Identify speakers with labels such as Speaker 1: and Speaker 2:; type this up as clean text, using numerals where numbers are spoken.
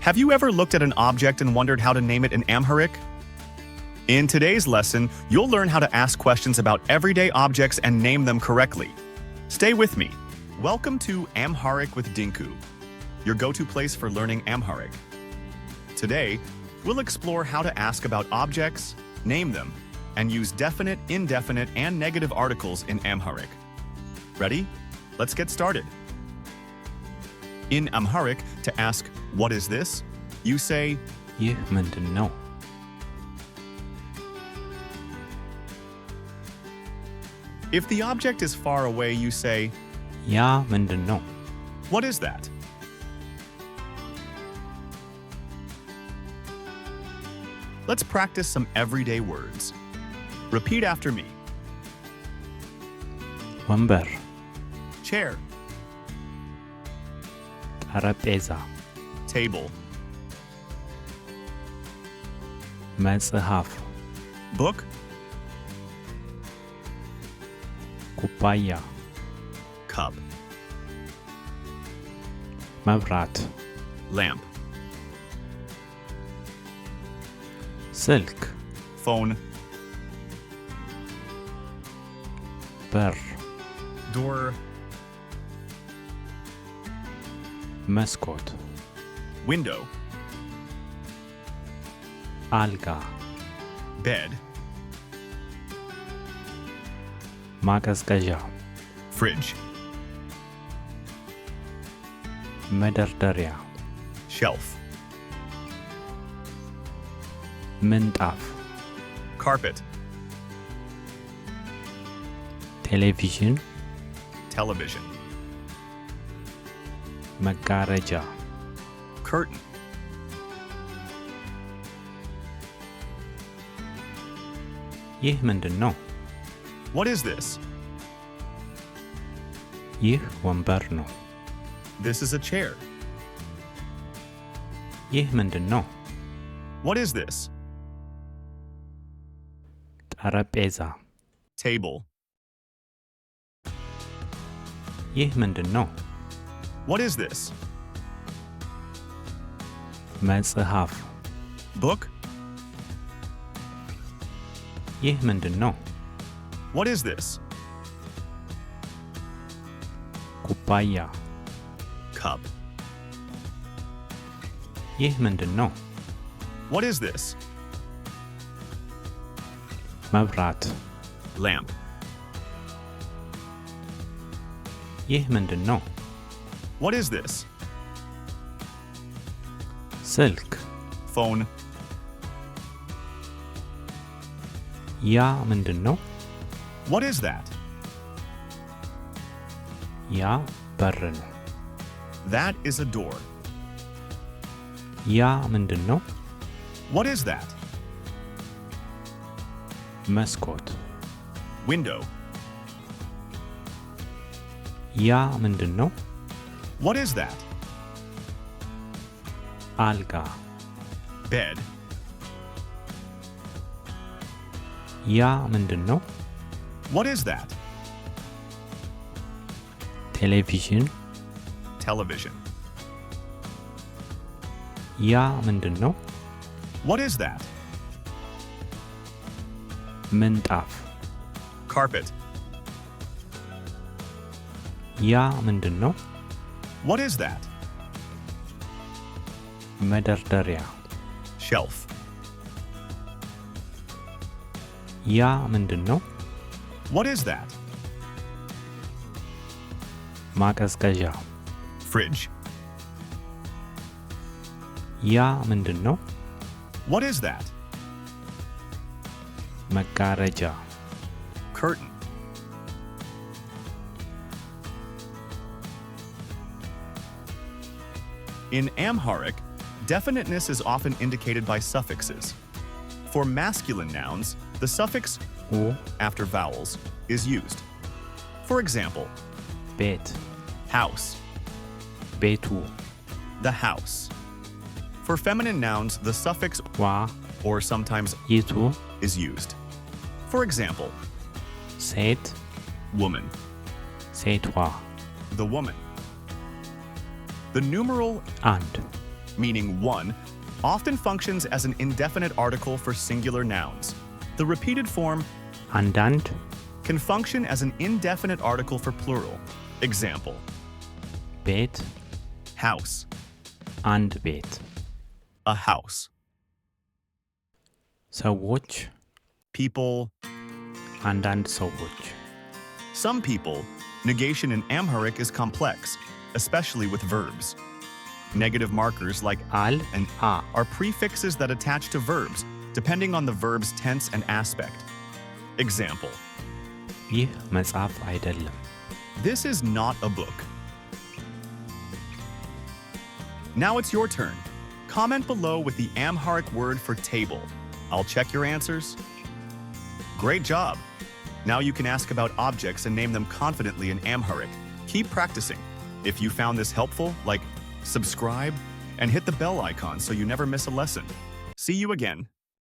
Speaker 1: Have you ever looked at an object and wondered how to name it in Amharic? In today's lesson, you'll learn how to ask questions about everyday objects and name them correctly. Stay with me. Welcome to Amharic with Dinku, your go-to place for learning Amharic. Today, we'll explore how to ask about objects, name them, and use definite, indefinite, and negative articles in Amharic. Ready? Let's get started. In Amharic, to ask, what is this? You say,
Speaker 2: ይህ ምንድን ነው?
Speaker 1: if the object is far away, you say,
Speaker 2: ያ ምንድን ነው?
Speaker 1: what is that? Let's practice some everyday words. Repeat after me.
Speaker 2: ወንበር፣
Speaker 1: Chair,
Speaker 2: ጠረጴዛ፣
Speaker 1: table,
Speaker 2: መጽሐፍ፣
Speaker 1: book,
Speaker 2: ኩባያ፣
Speaker 1: cup,
Speaker 2: መብራት፣
Speaker 1: lamp,
Speaker 2: ስልክ፣
Speaker 1: phone,
Speaker 2: በር፣
Speaker 1: door,
Speaker 2: መስኮት፣
Speaker 1: window,
Speaker 2: አልጋ፣
Speaker 1: bed,
Speaker 2: ማቀዝቀዣ፣
Speaker 1: fridge,
Speaker 2: መደርደሪያ፣
Speaker 1: shelf,
Speaker 2: ምንጣፍ፣
Speaker 1: carpet,
Speaker 2: ቴሌቪዥን፣
Speaker 1: television,
Speaker 2: መጋረጃ፣
Speaker 1: curtain,
Speaker 2: ይህ ምንድን ነው?
Speaker 1: what is this?
Speaker 2: ይህ ወንበር ነው።
Speaker 1: This is a chair.
Speaker 2: ይህ ምንድን ነው?
Speaker 1: What is this?
Speaker 2: ጠረጴዛ።
Speaker 1: Table.
Speaker 2: ይህ ምንድን ነው?
Speaker 1: What is this?
Speaker 2: መጽሐፍ።
Speaker 1: Book.
Speaker 2: ይህ ምንድን ነው?
Speaker 1: What is this?
Speaker 2: ኩባያ።
Speaker 1: Cup.
Speaker 2: ይህ ምንድን ነው?
Speaker 1: What is this?
Speaker 2: መብራት።
Speaker 1: Lamp.
Speaker 2: ይህ ምንድን ነው?
Speaker 1: What is this?
Speaker 2: ስልክ።
Speaker 1: Phone.
Speaker 2: ያ ምንድን ነው?
Speaker 1: What is that?
Speaker 2: ያ በር ነው።
Speaker 1: That is a door.
Speaker 2: ያ ምንድን ነው?
Speaker 1: What is that?
Speaker 2: መስኮት።
Speaker 1: Window.
Speaker 2: ያ ምንድን ነው?
Speaker 1: What is that?
Speaker 2: አልጋ።
Speaker 1: Bed.
Speaker 2: ያ ምንድን ነው?
Speaker 1: What is that?
Speaker 2: ቴሌቪዥን።
Speaker 1: Television.
Speaker 2: ያ ምንድን ነው?
Speaker 1: What is that?
Speaker 2: ምንጣፍ።
Speaker 1: Carpet.
Speaker 2: ያ ምንድን ነው?
Speaker 1: What is that?
Speaker 2: መደርደሪያ።
Speaker 1: Shelf.
Speaker 2: ያ ምንድን ነው?
Speaker 1: What is that?
Speaker 2: ማቀዝቀዣ።
Speaker 1: Fridge.
Speaker 2: ያ ምንድን ነው?
Speaker 1: What is that?
Speaker 2: መጋረጃ።
Speaker 1: Curtain. In Amharic, definiteness is often indicated by suffixes. For masculine nouns, the suffix
Speaker 2: ኡ
Speaker 1: after vowels is used. For example,
Speaker 2: ቤት።
Speaker 1: house,
Speaker 2: ቤቱ።
Speaker 1: the house. For feminine nouns, the suffix
Speaker 2: ዋ
Speaker 1: or sometimes
Speaker 2: ይቱ።
Speaker 1: is used. For example,
Speaker 2: ሴት።
Speaker 1: woman,
Speaker 2: ሴቷ።
Speaker 1: the woman. The numeral
Speaker 2: አንድ
Speaker 1: meaning one, often functions as an indefinite article for singular nouns. The repeated form
Speaker 2: አንዳንድ
Speaker 1: can function as an indefinite article for plural. Example,
Speaker 2: ቤት
Speaker 1: house,
Speaker 2: አንድ ቤት
Speaker 1: a house.
Speaker 2: ሰዎች
Speaker 1: People,
Speaker 2: አንዳንድ ሰዎች
Speaker 1: some people. Negation in Amharic is complex, especially with verbs. Negative markers like
Speaker 2: አል
Speaker 1: and
Speaker 2: አ
Speaker 1: are prefixes that attach to verbs, depending on the verb's tense and aspect. Example,
Speaker 2: ይህ መጽሐፍ አይደለም
Speaker 1: this is not a book. Now it's your turn. Comment below with the Amharic word for table. I'll check your answers. Great job! Now you can ask about objects and name them confidently in Amharic. Keep practicing. If you found this helpful, subscribe and hit the bell icon so you never miss a lesson. See you again.